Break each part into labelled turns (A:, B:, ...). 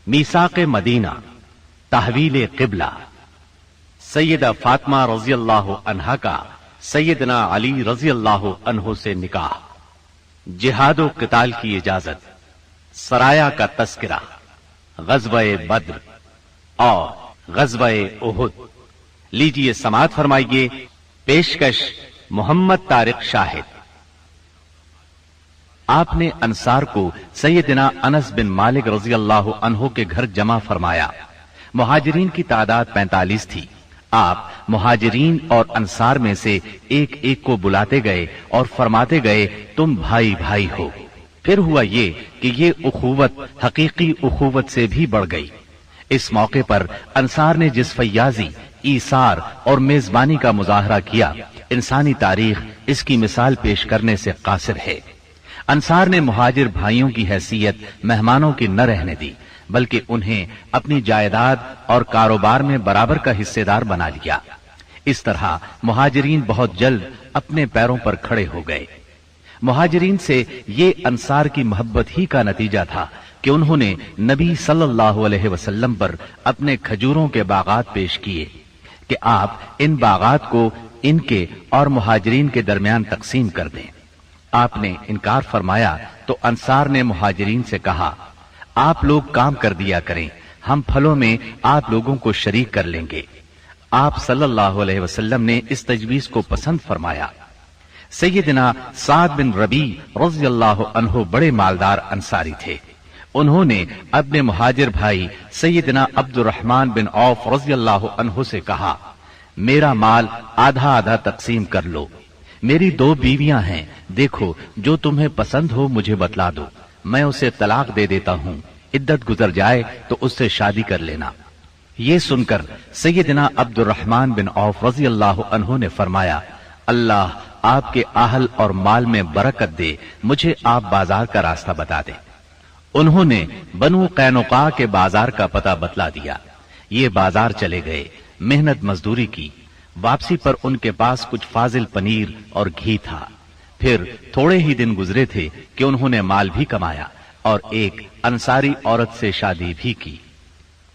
A: میثاق مدینہ، تحویل قبلہ، سیدہ فاطمہ رضی اللہ عنہا کا سیدنا علی رضی اللہ عنہ سے نکاح، جہاد و قتال کی اجازت، سرایا کا تذکرہ، غزوہ بدر اور غزوہ احد۔ لیجئے سماعت فرمائیے پیشکش محمد طارق شاہد۔ آپ نے انصار کو سیدنا انس بن مالک رضی اللہ عنہ کے گھر جمع فرمایا۔ مہاجرین کی تعداد 45 تھی۔ آپ مہاجرین اور انصار میں سے ایک ایک کو بلاتے گئے اور فرماتے گئے تم بھائی بھائی ہو۔ پھر ہوا یہ کہ یہ اخوت حقیقی اخوت سے بھی بڑھ گئی۔ اس موقع پر انصار نے جس فیاضی، ایثار اور میزبانی کا مظاہرہ کیا، انسانی تاریخ اس کی مثال پیش کرنے سے قاصر ہے۔ انصار نے مہاجر بھائیوں کی حیثیت مہمانوں کی نہ رہنے دی، بلکہ انہیں اپنی جائیداد اور کاروبار میں برابر کا حصے دار بنا لیا۔ اس طرح مہاجرین بہت جلد اپنے پیروں پر کھڑے ہو گئے۔ مہاجرین سے یہ انصار کی محبت ہی کا نتیجہ تھا کہ انہوں نے نبی صلی اللہ علیہ وسلم پر اپنے کھجوروں کے باغات پیش کیے کہ آپ ان باغات کو ان کے اور مہاجرین کے درمیان تقسیم کر دیں۔ آپ نے انکار فرمایا تو انصار نے مہاجرین سے کہا آپ لوگ کام کر دیا کریں، ہم پھلوں میں آپ لوگوں کو شریک کر لیں گے۔ آپ صلی اللہ علیہ وسلم نے اس تجویز کو پسند فرمایا۔ سیدنا سعد بن ربیع رضی اللہ عنہ بڑے مالدار انصاری تھے۔ انہوں نے اپنے مہاجر بھائی سیدنا عبد الرحمن بن عوف رضی اللہ عنہ سے کہا میرا مال آدھا آدھا تقسیم کر لو، میری 2 بیویاں ہیں، دیکھو جو تمہیں پسند ہو مجھے بتلا دو، میں اسے طلاق دے دیتا ہوں، عدت گزر جائے تو اس سے شادی کر لینا۔ یہ سن کر سیدنا عبد الرحمن بن عوف رضی اللہ عنہ نے فرمایا اللہ آپ کے اہل اور مال میں برکت دے، مجھے آپ بازار کا راستہ بتا دیں۔ انہوں نے بنو قینقاع کے بازار کا پتہ بتلا دیا۔ یہ بازار چلے گئے، محنت مزدوری کی، واپسی پر ان کے پاس کچھ فاضل پنیر اور گھی تھا۔ پھر تھوڑے ہی دن گزرے تھے کہ انہوں نے مال بھی کمایا اور ایک انصاری عورت سے شادی بھی کی۔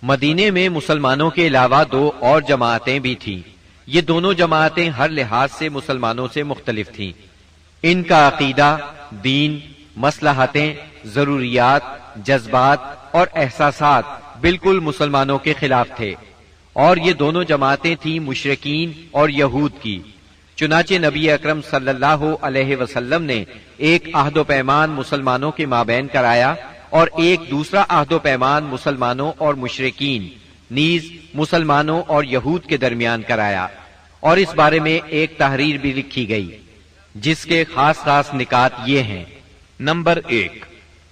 B: مدینے میں مسلمانوں کے علاوہ 2 اور جماعتیں بھی تھیں۔ یہ دونوں جماعتیں ہر لحاظ سے مسلمانوں سے مختلف تھیں۔ ان کا عقیدہ، دین، مصلحتیں، ضروریات، جذبات اور احساسات بالکل مسلمانوں کے خلاف تھے، اور یہ دونوں جماعتیں تھیں مشرکین اور یہود کی۔ چنانچہ نبی اکرم صلی اللہ علیہ وسلم نے ایک عہد و پیمان مسلمانوں کے مابین کرایا اور ایک دوسرا عہد و پیمان مسلمانوں اور مشرکین نیز مسلمانوں اور یہود کے درمیان کرایا، اور اس بارے میں ایک تحریر بھی لکھی گئی جس کے خاص خاص نکات یہ ہیں۔
C: نمبر 1،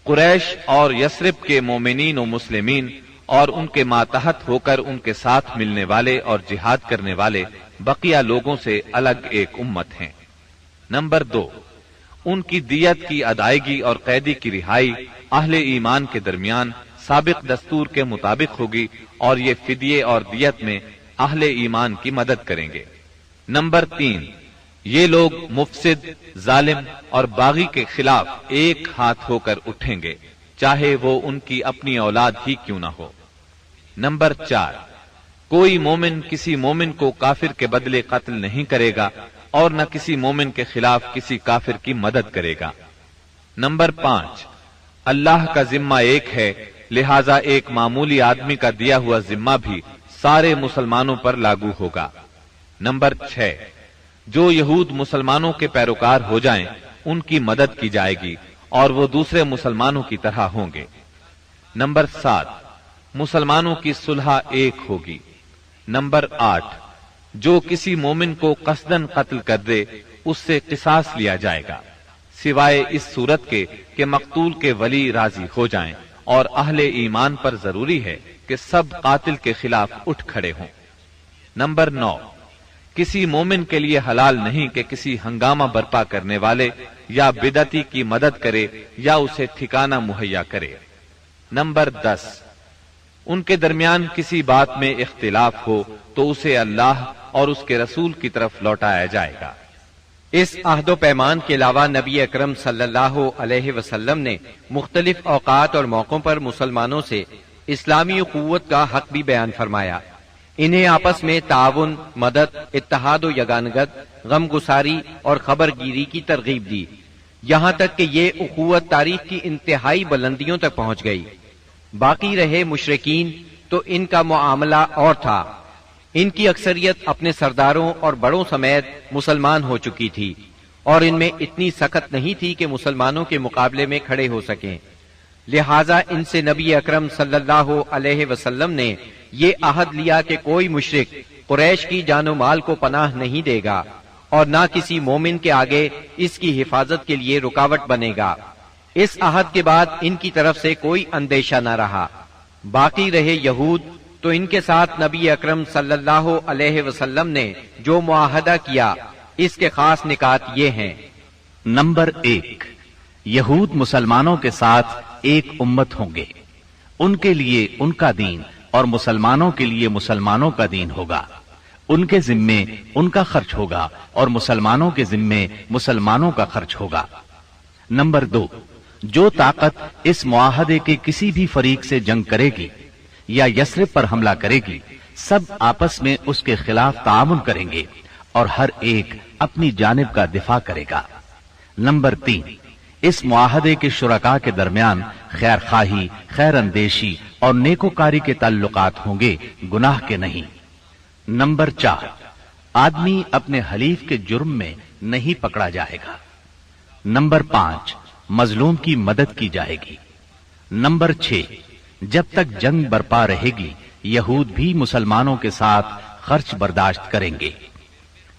C: قریش اور یثرب کے مومنین و مسلمین اور ان کے ماتحت ہو کر ان کے ساتھ ملنے والے اور جہاد کرنے والے بقیہ لوگوں سے الگ ایک امت ہیں۔ نمبر 2، ان کی دیت کی ادائیگی اور قیدی کی رہائی اہل ایمان کے درمیان سابق دستور کے مطابق ہوگی، اور یہ فدیے اور دیت میں اہل ایمان کی مدد کریں گے۔ نمبر 3، یہ لوگ مفسد، ظالم اور باغی کے خلاف ایک ہاتھ ہو کر اٹھیں گے، چاہے وہ ان کی اپنی اولاد ہی کیوں نہ ہو۔ نمبر 4، کوئی مومن کسی مومن کو کافر کے بدلے قتل نہیں کرے گا اور نہ کسی مومن کے خلاف کسی کافر کی مدد کرے گا۔ نمبر 5، اللہ کا ذمہ ایک ہے، لہذا ایک معمولی آدمی کا دیا ہوا ذمہ بھی سارے مسلمانوں پر لاگو ہوگا۔ نمبر 6، جو یہود مسلمانوں کے پیروکار ہو جائیں ان کی مدد کی جائے گی اور وہ دوسرے مسلمانوں کی طرح ہوں گے۔ نمبر 7، مسلمانوں کی صلح ایک ہوگی۔ نمبر 8، جو کسی مومن کو قصدن قتل کر دے اس سے قصاص لیا جائے گا، سوائے اس صورت کے کہ مقتول کے ولی راضی ہو جائیں، اور اہل ایمان پر ضروری ہے کہ سب قاتل کے خلاف اٹھ کھڑے ہوں۔ نمبر 9، کسی مومن کے لیے حلال نہیں کہ کسی ہنگامہ برپا کرنے والے یا بدعتی کی مدد کرے یا اسے ٹھکانہ مہیا کرے۔ نمبر 10، ان کے درمیان کسی بات میں اختلاف ہو تو اسے اللہ اور اس کے رسول کی طرف لوٹایا جائے گا۔
B: اس عہد و پیمان کے علاوہ نبی اکرم صلی اللہ علیہ وسلم نے مختلف اوقات اور موقعوں پر مسلمانوں سے اسلامی قوت کا حق بھی بیان فرمایا۔ انہیں آپس میں تعاون، مدد، اتحاد و یگانگت، غم گساری اور خبر گیری کی ترغیب دی، یہاں تک کہ یہ اخوت تاریخ کی انتہائی بلندیوں تک پہنچ گئی۔ باقی رہے مشرکین تو ان کا معاملہ اور تھا۔ ان کی اکثریت اپنے سرداروں اور بڑوں سمیت مسلمان ہو چکی تھی، اور ان میں اتنی سخت نہیں تھی کہ مسلمانوں کے مقابلے میں کھڑے ہو سکیں، لہٰذا ان سے نبی اکرم صلی اللہ علیہ وسلم نے یہ عہد لیا کہ کوئی مشرک قریش کی جان و مال کو پناہ نہیں دے گا اور نہ کسی مومن کے آگے اس کی حفاظت کے لیے رکاوٹ بنے گا۔ اس عہد کے بعد ان کی طرف سے کوئی اندیشہ نہ رہا۔ باقی رہے یہود تو ان کے ساتھ نبی اکرم صلی اللہ علیہ وسلم نے جو معاہدہ کیا، اس کے خاص نکات یہ ہیں۔
A: نمبر 1، یہود مسلمانوں کے ساتھ ایک امت ہوں گے، ان کے لیے ان کا دین اور مسلمانوں کے لیے مسلمانوں کا دین ہوگا، ان کے ذمے ان کا خرچ ہوگا اور مسلمانوں کے ذمے مسلمانوں کا خرچ ہوگا۔ نمبر 2، جو طاقت اس معاہدے کے کسی بھی فریق سے جنگ کرے گی یا یثرب پر حملہ کرے گی، سب آپس میں اس کے خلاف تعاون کریں گے اور ہر ایک اپنی جانب کا دفاع کرے گا۔ نمبر 3، اس معاہدے کے شرکاء کے درمیان خیر خواہی، خیر اندیشی اور نیکوکاری کے تعلقات ہوں گے، گناہ کے نہیں۔ نمبر 4، آدمی اپنے حلیف کے جرم میں نہیں پکڑا جائے گا۔ نمبر 5، مظلوم کی مدد کی جائے گی۔ نمبر 6، جب تک جنگ برپا رہے گی یہود بھی مسلمانوں کے ساتھ خرچ برداشت کریں گے۔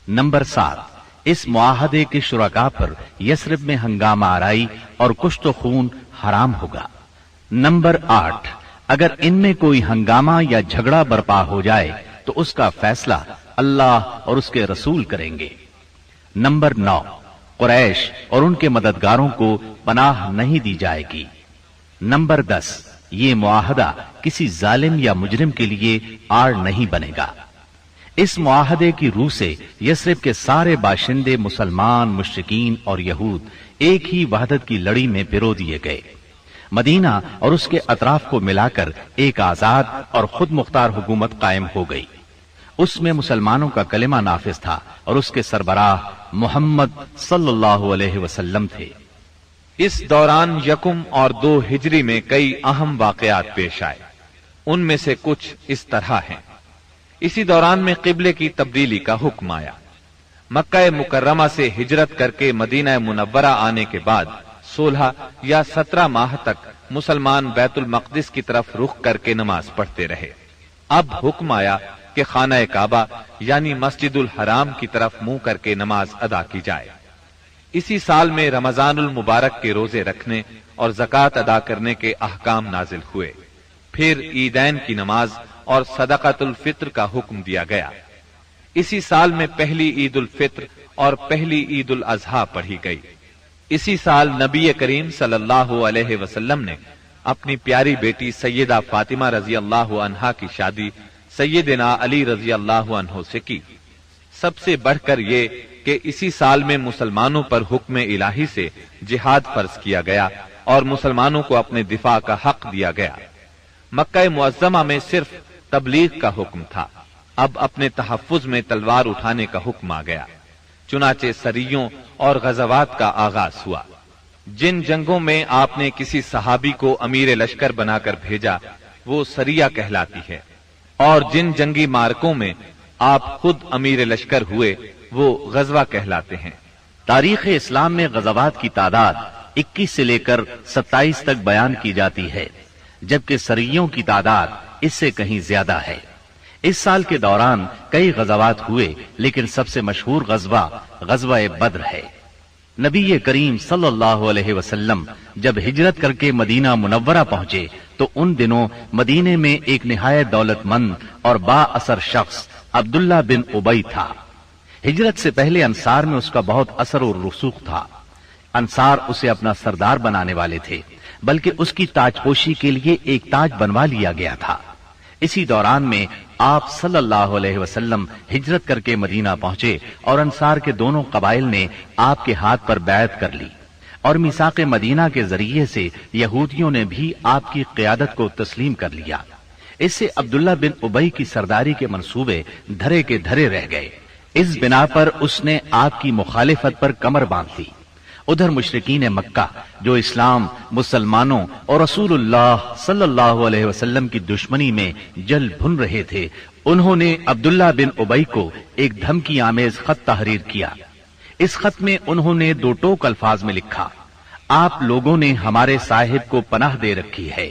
A: نمبر 7، اس معاہدے کے شرکاء پر یثرب میں ہنگامہ آرائی اور کشت و خون حرام ہوگا۔ نمبر 8، اگر ان میں کوئی ہنگامہ یا جھگڑا برپا ہو جائے تو اس کا فیصلہ اللہ اور اس کے رسول کریں گے۔ نمبر 9، قریش اور ان کے مددگاروں کو پناہ نہیں دی جائے گی۔ نمبر 10، یہ معاہدہ کسی ظالم یا مجرم کے لیے آڑ نہیں بنے گا۔ اس معاہدے کی روح سے یثرب کے سارے باشندے مسلمان، مشرکین اور یہود ایک ہی وحدت کی لڑی میں پرو دیے گئے۔ مدینہ اور اس کے اطراف کو ملا کر ایک آزاد اور خود مختار حکومت قائم ہو گئی۔ اس میں مسلمانوں کا کلمہ نافذ تھا اور اس کے سربراہ محمد صلی اللہ علیہ وسلم تھے۔
C: اس دوران 1 اور 2 ہجری میں کئی اہم واقعات پیش آئے، ان میں سے کچھ اس طرح ہیں۔ اسی دوران میں قبلے کی تبدیلی کا حکم آیا۔ مکہ مکرمہ سے ہجرت کر کے مدینہ منورہ آنے کے بعد 16 یا 17 ماہ تک مسلمان بیت المقدس کی طرف رخ کر کے نماز پڑھتے رہے۔ اب حکم آیا کہ خانہ کعبہ یعنی مسجد الحرام کی طرف منہ کر کے نماز ادا کی جائے۔ اسی سال میں رمضان المبارک کے روزے رکھنے اور زکوٰۃ ادا کرنے کے احکام نازل ہوئے۔ پھر عیدین کی نماز اور صدقۃ الفطر کا حکم دیا گیا۔ اسی سال میں پہلی عید الفطر اور پہلی عید الاضحیٰ پڑھی گئی۔ اسی سال نبی کریم صلی اللہ علیہ وسلم نے اپنی پیاری بیٹی سیدہ فاطمہ رضی اللہ عنہا کی شادی سیدنا علی رضی اللہ عنہ سے کی۔ سب سے بڑھ کر یہ کہ اسی سال میں مسلمانوں پر حکم الہی سے جہاد فرض کیا گیا اور مسلمانوں کو اپنے دفاع کا حق دیا گیا۔ مکہ معظمہ میں صرف تبلیغ کا حکم تھا، اب اپنے تحفظ میں تلوار اٹھانے کا حکم آ گیا۔ چنانچہ سریوں اور غزوات کا آغاز ہوا۔ جن جنگوں میں آپ نے کسی صحابی کو امیر لشکر بنا کر بھیجا وہ سریہ کہلاتی ہے، اور جن جنگی مارکوں میں آپ خود امیر لشکر ہوئے وہ غزوہ کہلاتے ہیں۔
A: تاریخ اسلام میں غزوات کی تعداد 21 سے لے کر 27 تک بیان کی جاتی ہے، جبکہ سریوں کی تعداد اس سے کہیں زیادہ ہے۔ اس سال کے دوران کئی غزوات ہوئے، لیکن سب سے مشہور غزوہ بدر ہے۔ نبی کریم صلی اللہ علیہ وسلم جب ہجرت کر کے مدینہ منورہ پہنچے تو ان دنوں مدینے میں ایک نہایت دولت مند اور با اثر شخص عبداللہ بن ابی تھا۔ ہجرت سے پہلے انصار میں اس کا بہت اثر و رسوخ تھا۔ انصار اسے اپنا سردار بنانے والے تھے، بلکہ اس کی تاج پوشی کے لیے ایک تاج بنوا لیا گیا تھا۔ اسی دوران میں آپ صلی اللہ علیہ وسلم ہجرت کر کے مدینہ پہنچے اور انصار کے دونوں قبائل نے آپ کے ہاتھ پر بیعت کر لی۔ اور میثاق مدینہ کے ذریعے سے یہودیوں نے بھی آپ کی قیادت کو تسلیم کر لیا۔ اس سے عبداللہ بن ابی کی سرداری کے منصوبے دھرے کے دھرے رہ گئے۔ اس بنا پر اس نے آپ کی مخالفت پر کمر باندھ لی۔ ادھر مشرکین مکہ جو اسلام، مسلمانوں اور رسول اللہ صلی اللہ علیہ وسلم کی دشمنی میں جل بھن رہے تھے، انہوں نے عبداللہ بن ابی کو ایک دھمکی آمیز خط تحریر کیا۔ اس خط میں انہوں نے 2 ٹوک الفاظ میں لکھا: آپ لوگوں نے ہمارے صاحب کو پناہ دے رکھی ہے،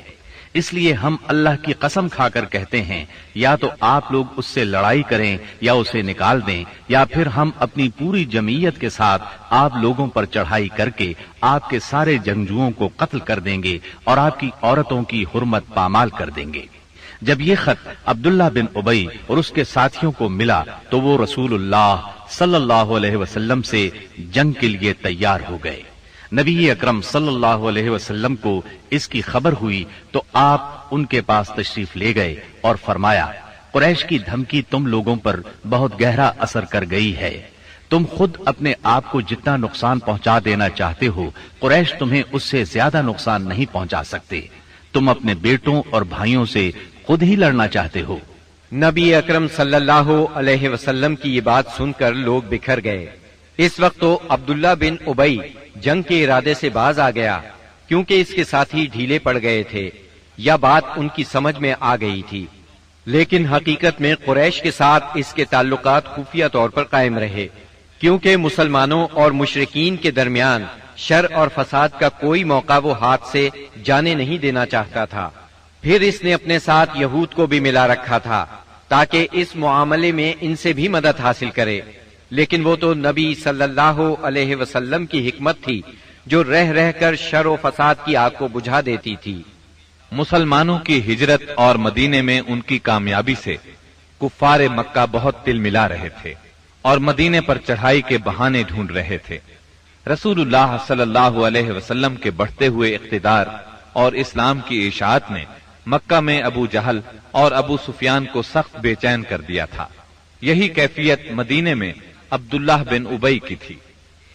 A: اس لیے ہم اللہ کی قسم کھا کر کہتے ہیں یا تو آپ لوگ اس سے لڑائی کریں یا اسے نکال دیں، یا پھر ہم اپنی پوری جمعیت کے ساتھ آپ لوگوں پر چڑھائی کر کے آپ کے سارے جنگجوؤں کو قتل کر دیں گے اور آپ کی عورتوں کی حرمت پامال کر دیں گے۔ جب یہ خط عبداللہ بن ابی اور اس کے ساتھیوں کو ملا تو وہ رسول اللہ صلی اللہ علیہ وسلم سے جنگ کے لیے تیار ہو گئے۔ نبی اکرم صلی اللہ علیہ وسلم کو اس کی خبر ہوئی تو آپ ان کے پاس تشریف لے گئے اور فرمایا: قریش کی دھمکی تم لوگوں پر بہت گہرا اثر کر گئی ہے۔ تم خود اپنے آپ کو جتنا نقصان پہنچا دینا چاہتے ہو، قریش تمہیں اس سے زیادہ نقصان نہیں پہنچا سکتے۔ تم اپنے بیٹوں اور بھائیوں سے خود ہی لڑنا چاہتے ہو۔
B: نبی اکرم صلی اللہ علیہ وسلم کی یہ بات سن کر لوگ بکھر گئے۔ اس وقت تو عبداللہ بن ابی جنگ کے ارادے سے باز آ گیا، کیونکہ اس کے ساتھی ڈھیلے پڑ گئے تھے یا بات ان کی سمجھ میں آ گئی تھی، لیکن حقیقت میں قریش کے ساتھ اس کے تعلقات خفیہ طور پر قائم رہے، کیونکہ مسلمانوں اور مشرکین کے درمیان شر اور فساد کا کوئی موقع وہ ہاتھ سے جانے نہیں دینا چاہتا تھا۔ پھر اس نے اپنے ساتھ یہود کو بھی ملا رکھا تھا تاکہ اس معاملے میں ان سے بھی مدد حاصل کرے، لیکن وہ تو نبی صلی اللہ علیہ وسلم کی حکمت تھی جو رہ رہ کر شر و فساد کی آگ کو بجھا دیتی تھی۔
C: مسلمانوں کی ہجرت اور مدینے میں ان کی کامیابی سے کفار مکہ بہت تل ملا رہے تھے اور مدینے پر چڑھائی کے بہانے ڈھونڈ رہے تھے۔ رسول اللہ صلی اللہ علیہ وسلم کے بڑھتے ہوئے اقتدار اور اسلام کی اشاعت نے مکہ میں ابو جہل اور ابو سفیان کو سخت بے چین کر دیا تھا۔ یہی کیفیت مدینے میں عبداللہ بن ابی کی تھی۔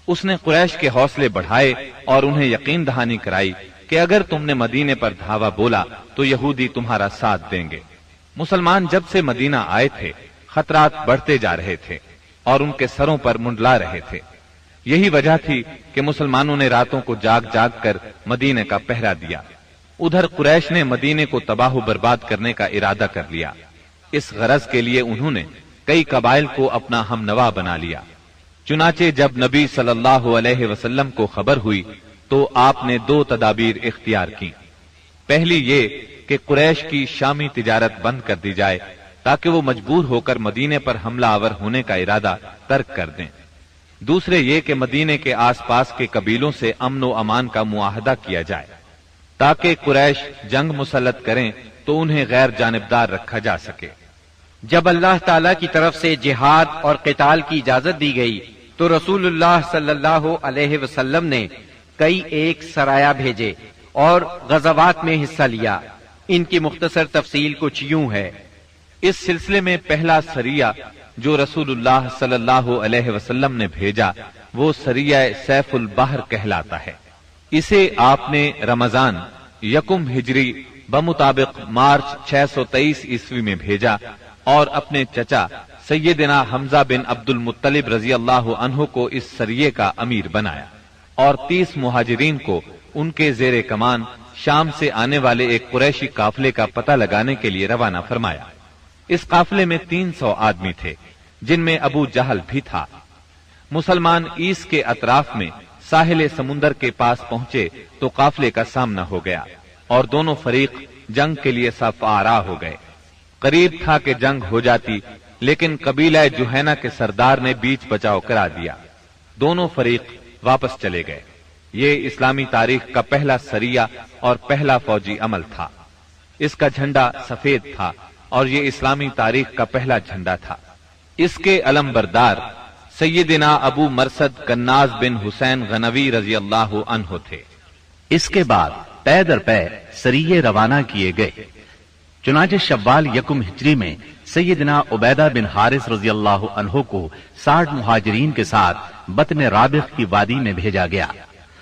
C: اس نے قریش کے حوصلے بڑھائے اور انہیں یقین دہانی کرائی کہ اگر تم نے مدینے پر دھاوا بولا تو یہودی تمہارا ساتھ دیں گے۔ مسلمان جب سے مدینہ آئے تھے خطرات بڑھتے جا رہے تھے اور ان کے سروں پر منڈلا رہے تھے۔ یہی وجہ تھی کہ مسلمانوں نے راتوں کو جاگ جاگ کر مدینے کا پہرا دیا۔ ادھر قریش نے مدینے کو تباہ و برباد کرنے کا ارادہ کر لیا۔ اس غرض کے لیے انہوں نے کئی قبائل کو اپنا ہم نوا بنا لیا۔ چنانچہ جب نبی صلی اللہ علیہ وسلم کو خبر ہوئی تو آپ نے 2 تدابیر اختیار کی۔ پہلی یہ کہ قریش کی شامی تجارت بند کر دی جائے تاکہ وہ مجبور ہو کر مدینے پر حملہ آور ہونے کا ارادہ ترک کر دیں۔ دوسرے یہ کہ مدینے کے آس پاس کے قبیلوں سے امن و امان کا معاہدہ کیا جائے تاکہ قریش جنگ مسلط کریں تو انہیں غیر جانبدار رکھا جا سکے۔ جب اللہ تعالی کی طرف سے جہاد اور قتال کی اجازت دی گئی تو رسول اللہ صلی اللہ علیہ وسلم نے کئی ایک سرایہ بھیجے اور غزوات میں حصہ لیا۔ ان کی مختصر تفصیل کچھ یوں ہے۔ اس سلسلے میں پہلا سریہ جو رسول اللہ صلی اللہ علیہ وسلم نے بھیجا وہ سریہ سیف البحر کہلاتا ہے۔ اسے آپ نے رمضان یکم ہجری بمطابق مارچ 623 عیسوی میں بھیجا اور اپنے چچا سیدنا حمزہ بن عبد المطلب رضی اللہ عنہ کو اس سریے کا امیر بنایا اور 30 مہاجرین کو ان کے زیر کمان شام سے آنے والے ایک قریشی قافلے کا پتہ لگانے کے لیے روانہ فرمایا۔ اس قافلے میں 300 آدمی تھے جن میں ابو جہل بھی تھا۔ مسلمان ایس کے اطراف میں ساحل سمندر کے پاس پہنچے تو قافلے کا سامنا ہو گیا اور دونوں فریق جنگ کے لیے صف آرا ہو گئے۔ قریب تھا کہ جنگ ہو جاتی لیکن قبیلہ جوہینہ کے سردار نے بیچ بچاؤ کرا دیا۔ دونوں فریق واپس چلے گئے۔ یہ اسلامی تاریخ کا پہلا سریہ اور پہلا فوجی عمل تھا۔ اس کا جھنڈا سفید تھا اور یہ اسلامی تاریخ کا پہلا جھنڈا تھا۔ اس کے علم بردار سیدنا ابو مرصد کناز بن حسین غنوی رضی اللہ عنہ تھے۔
A: اس کے بعد پے در پے سریے روانہ کیے گئے۔ چنانچہ شوال یکم ہجری میں سیدنا عبیدہ بن حارث رضی اللہ عنہ کو 60 مہاجرین کے ساتھ بطن رابغ کی وادی میں بھیجا گیا۔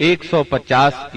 C: 150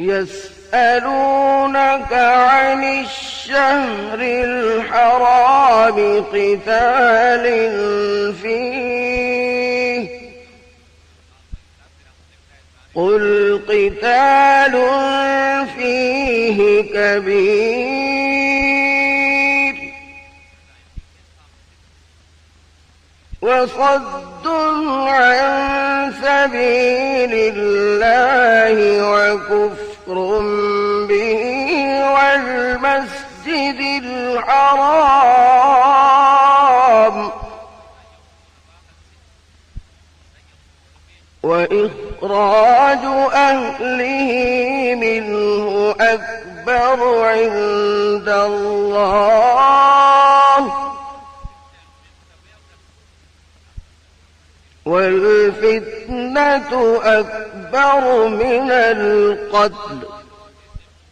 D: يسألونك عن الشهر الحرام قتال فيه قل قتال فيه كبير وصد عن سبيل الله وكفر به والمسجد الحرام وإخراج أهله منه أكبر عند الله والفتنة أكبر من القتل۔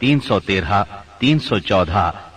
A: 313, 314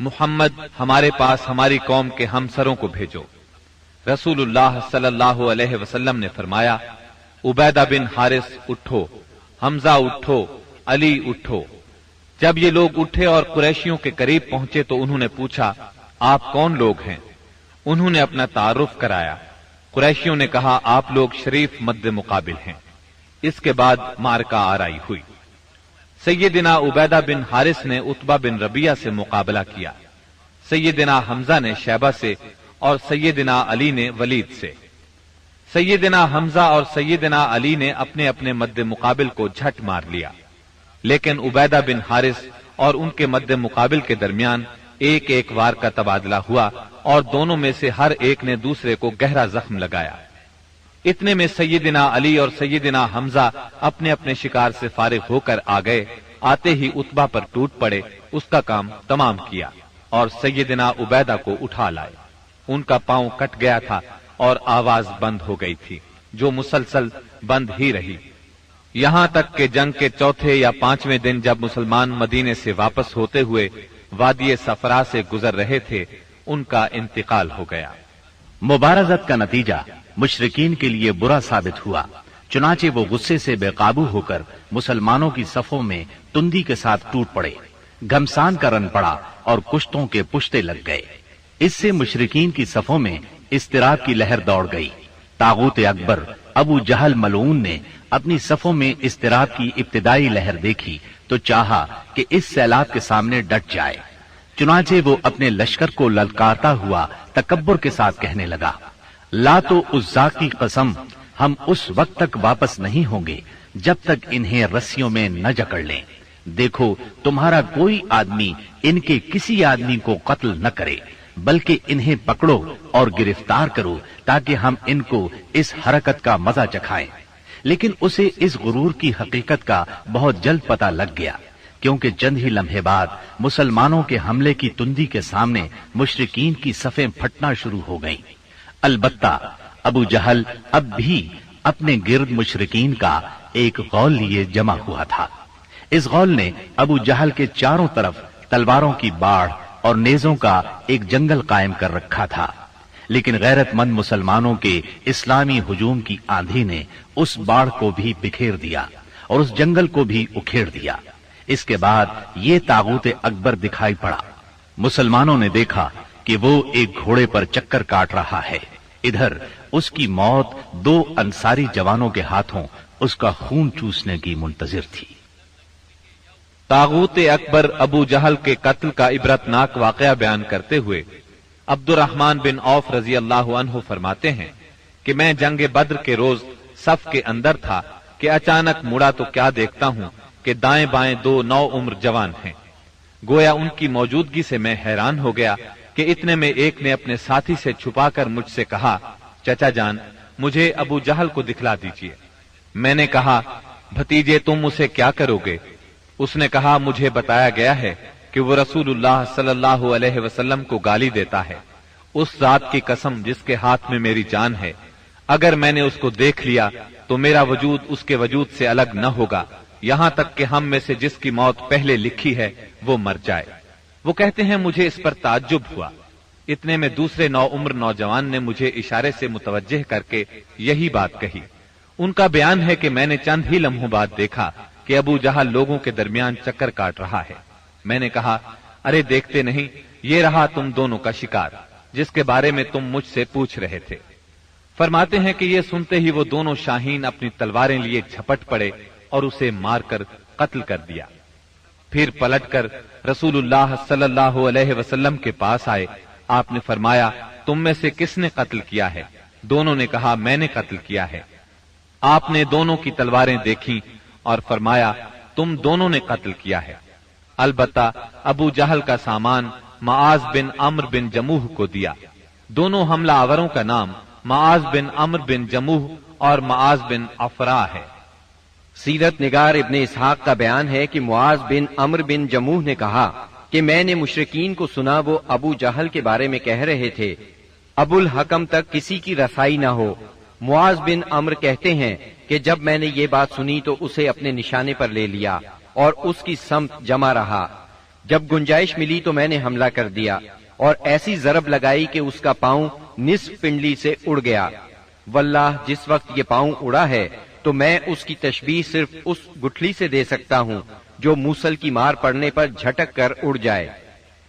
C: محمد ہمارے پاس ہماری قوم کے ہمسروں کو بھیجو۔ رسول اللہ صلی اللہ علیہ وسلم نے فرمایا، عبیدہ بن حارث اٹھو، حمزہ اٹھو، علی اٹھو۔ جب یہ لوگ اٹھے اور قریشیوں کے قریب پہنچے تو انہوں نے پوچھا، آپ کون لوگ ہیں؟ انہوں نے اپنا تعارف کرایا۔ قریشیوں نے کہا، آپ لوگ شریف مد مقابل ہیں۔ اس کے بعد معرکہ آرائی ہوئی۔ سیدنا عبیدہ بن حارث نے عتبہ بن ربیعہ سے مقابلہ کیا، سیدنا حمزہ نے شیبہ سے اور سیدنا علی نے ولید سے۔ سیدنا حمزہ اور سیدنا علی نے اپنے اپنے مد مقابل کو جھٹ مار لیا، لیکن عبیدہ بن حارث اور ان کے مد مقابل کے درمیان ایک ایک وار کا تبادلہ ہوا اور دونوں میں سے ہر ایک نے دوسرے کو گہرا زخم لگایا۔ اتنے میں سیدنا علی اور سیدنا حمزہ اپنے اپنے شکار سے فارغ ہو کر آ گئے۔ آتے ہی عتبہ پر ٹوٹ پڑے، اس کا کام تمام کیا اور سیدنا عبیدہ کو اٹھا لائے۔ ان کا پاؤں کٹ گیا تھا اور آواز بند ہو گئی تھی، جو مسلسل بند ہی رہی، یہاں تک کہ جنگ کے چوتھے یا پانچویں دن جب مسلمان مدینے سے واپس ہوتے ہوئے وادی صفرا سے گزر رہے تھے، ان کا انتقال ہو گیا۔
A: مبارزت کا نتیجہ مشرکین کے لیے برا ثابت ہوا، چنانچہ وہ غصے سے بے قابو ہو کر مسلمانوں کی صفوں میں تندی کے ساتھ ٹوٹ پڑے، گھمسان کا رن پڑا اور کشتوں کے پشتے لگ گئے۔ اس سے مشرکین کی صفوں میں اضطراب کی لہر دوڑ گئی۔ طاغوت اکبر ابو جہل ملعون نے اپنی صفوں میں اضطراب کی ابتدائی لہر دیکھی تو چاہا کہ اس سیلاب کے سامنے ڈٹ جائے، چنانچہ وہ اپنے لشکر کو للکارتا ہوا تکبر کے ساتھ کہنے لگا، لات و عزا کی قسم، ہم اس وقت تک واپس نہیں ہوں گے جب تک انہیں رسیوں میں نہ جکڑ لیں۔ دیکھو تمہارا کوئی آدمی ان کے کسی آدمی کو قتل نہ کرے، بلکہ انہیں پکڑو اور گرفتار کرو تاکہ ہم ان کو اس حرکت کا مزہ چکھائیں۔ لیکن اسے اس غرور کی حقیقت کا بہت جلد پتہ لگ گیا، کیونکہ چند ہی لمحے بعد مسلمانوں کے حملے کی تندی کے سامنے مشرکین کی صفیں پھٹنا شروع ہو گئیں۔ البتہ ابو جہل اب بھی اپنے گرد مشرکین کا ایک غول لیے جمع ہوا تھا۔ اس غول نے ابو جہل کے چاروں طرف تلواروں کی باڑھ اور نیزوں کا ایک جنگل قائم کر رکھا تھا، لیکن غیرت مند مسلمانوں کے اسلامی ہجوم کی آندھی نے اس باڑھ کو بھی بکھیر دیا اور اس جنگل کو بھی اکھیڑ دیا۔ اس کے بعد یہ طاغوت اکبر دکھائی پڑا۔ مسلمانوں نے دیکھا کہ وہ ایک گھوڑے پر چکر کاٹ رہا ہے، ادھر اس کی موت دو انصاری جوانوں کے ہاتھوں اس کا خون چوسنے کی منتظر تھی۔
C: طاغوت اکبر ابو جہل کے قتل کا عبرتناک واقعہ بیان کرتے ہوئے عبد الرحمن بن عوف رضی اللہ عنہ فرماتے ہیں کہ میں جنگ بدر کے روز صف کے اندر تھا کہ اچانک مڑا تو کیا دیکھتا ہوں کہ دائیں بائیں دو نو عمر جوان ہیں۔ گویا ان کی موجودگی سے میں حیران ہو گیا کہ اتنے میں ایک نے اپنے ساتھی سے چھپا کر مجھ سے کہا، چچا جان مجھے ابو جہل کو دکھلا دیجیے۔ میں نے کہا، بھتیجے تم اسے کیا کرو گے؟ اس نے کہا، مجھے بتایا گیا ہے کہ وہ رسول اللہ صلی اللہ علیہ وسلم کو گالی دیتا ہے۔ اس ذات کی قسم جس کے ہاتھ میں میری جان ہے، اگر میں نے اس کو دیکھ لیا تو میرا وجود اس کے وجود سے الگ نہ ہوگا، یہاں تک کہ ہم میں سے جس کی موت پہلے لکھی ہے وہ مر جائے۔ وہ کہتے ہیں مجھے اس پر تعجب ہوا۔ اتنے میں دوسرے نو عمر نوجوان نے مجھے اشارے سے متوجہ کر کے یہی بات کہی۔ ان کا بیان ہے کہ میں نے چند ہی لمحوں بعد دیکھا کہ ابو جہل لوگوں کے درمیان چکر کاٹ رہا ہے۔ میں نے کہا، ارے دیکھتے نہیں، یہ رہا تم دونوں کا شکار جس کے بارے میں تم مجھ سے پوچھ رہے تھے۔ فرماتے ہیں کہ یہ سنتے ہی وہ دونوں شاہین اپنی تلواریں لیے جھپٹ پڑے اور اسے مار کر قتل کر دیا۔ پھر پلٹ کر رسول اللہ صلی اللہ علیہ وسلم کے پاس آئے۔ آپ نے فرمایا، تم میں سے کس نے قتل کیا ہے؟ دونوں نے کہا، میں نے قتل کیا ہے۔ آپ نے دونوں کی تلواریں دیکھی اور فرمایا، تم دونوں نے قتل کیا ہے۔ البتہ ابو جہل کا سامان معاذ بن عمرو بن جموح کو دیا۔ دونوں حملہ آوروں کا نام معاذ بن عمرو بن جموح اور معاذ بن افرا ہے۔
B: سیرت نگار ابن اسحاق کا بیان ہے کہ معاذ بن عمرو بن جموح نے کہا کہ میں نے مشرکین کو سنا وہ ابو جہل کے بارے میں کہہ رہے تھے، ابو الحکم تک کسی کی رسائی نہ ہو۔ معاذ بن عمرو کہتے ہیں کہ جب میں نے یہ بات سنی تو اسے اپنے نشانے پر لے لیا اور اس کی سمت جمع رہا۔ جب گنجائش ملی تو میں نے حملہ کر دیا اور ایسی ضرب لگائی کہ اس کا پاؤں نصف پنڈلی سے اڑ گیا۔ واللہ جس وقت یہ پاؤں اڑا ہے تو میں اس کی تشبیہ صرف اس گٹھلی سے دے سکتا ہوں جو موصل کی مار پڑنے پر جھٹک کر اڑ جائے۔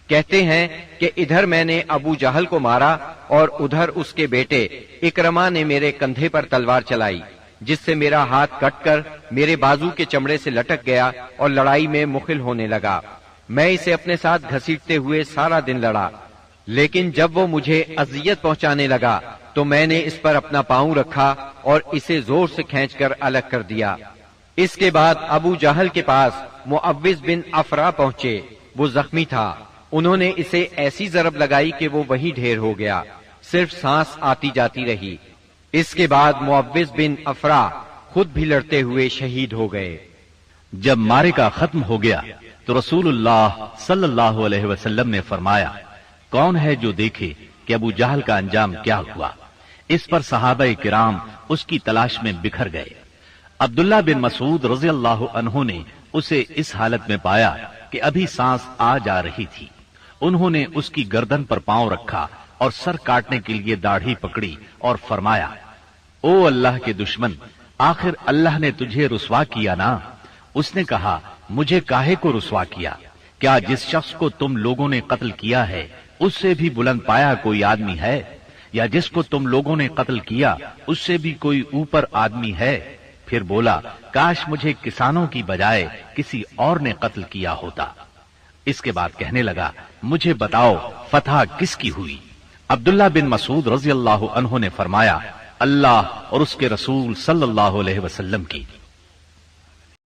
B: کہتے ہیں کہ ادھر میں نے ابو جہل کو مارا اور ادھر اس کے بیٹے اکرما نے میرے کندھے پر تلوار چلائی، جس سے میرا ہاتھ کٹ کر میرے بازو کے چمڑے سے لٹک گیا اور لڑائی میں مخل ہونے لگا۔ میں اسے اپنے ساتھ گھسیٹتے ہوئے سارا دن لڑا، لیکن جب وہ مجھے اذیت پہنچانے لگا تو میں نے اس پر اپنا پاؤں رکھا اور اسے زور سے کھینچ کر الگ کر دیا۔ اس کے بعد ابو جہل کے پاس معوذ بن افرا پہنچے، وہ زخمی تھا۔ انہوں نے اسے ایسی ضرب لگائی کہ وہ وہی ڈھیر ہو گیا، صرف سانس آتی جاتی رہی۔ اس کے بعد معوذ بن افرا خود بھی لڑتے ہوئے شہید ہو گئے۔
A: جب معرکہ ختم ہو گیا تو رسول اللہ صلی اللہ علیہ وسلم نے فرمایا، کون ہے جو دیکھے کہ ابو جہل کا انجام کیا ہوا؟ اس پر صحابہ کرام اس کی تلاش میں بکھر گئے۔ عبداللہ بن مسعود رضی اللہ عنہ نے اسے اس حالت میں پایا کہ ابھی سانس آ جا رہی تھی۔ انہوں نے اس کی گردن پر پاؤں رکھا اور سر کاٹنے کے لیے داڑھی پکڑی اور فرمایا، او اللہ کے دشمن، آخر اللہ نے تجھے رسوا کیا نا؟ اس نے کہا، مجھے کاہے کو رسوا کیا؟ کیا جس شخص کو تم لوگوں نے قتل کیا ہے اس سے بھی بلند پایا کوئی آدمی ہے؟ یا جس کو تم لوگوں نے قتل کیا اس سے بھی کوئی اوپر آدمی ہے؟ پھر بولا، کاش مجھے کسانوں کی بجائے کسی اور نے قتل کیا ہوتا۔ اس کے بعد کہنے لگا، مجھے بتاؤ فتح کس کی ہوئی؟ عبداللہ بن مسعود رضی اللہ عنہ نے فرمایا، اللہ اور اس کے رسول صلی اللہ علیہ وسلم کی۔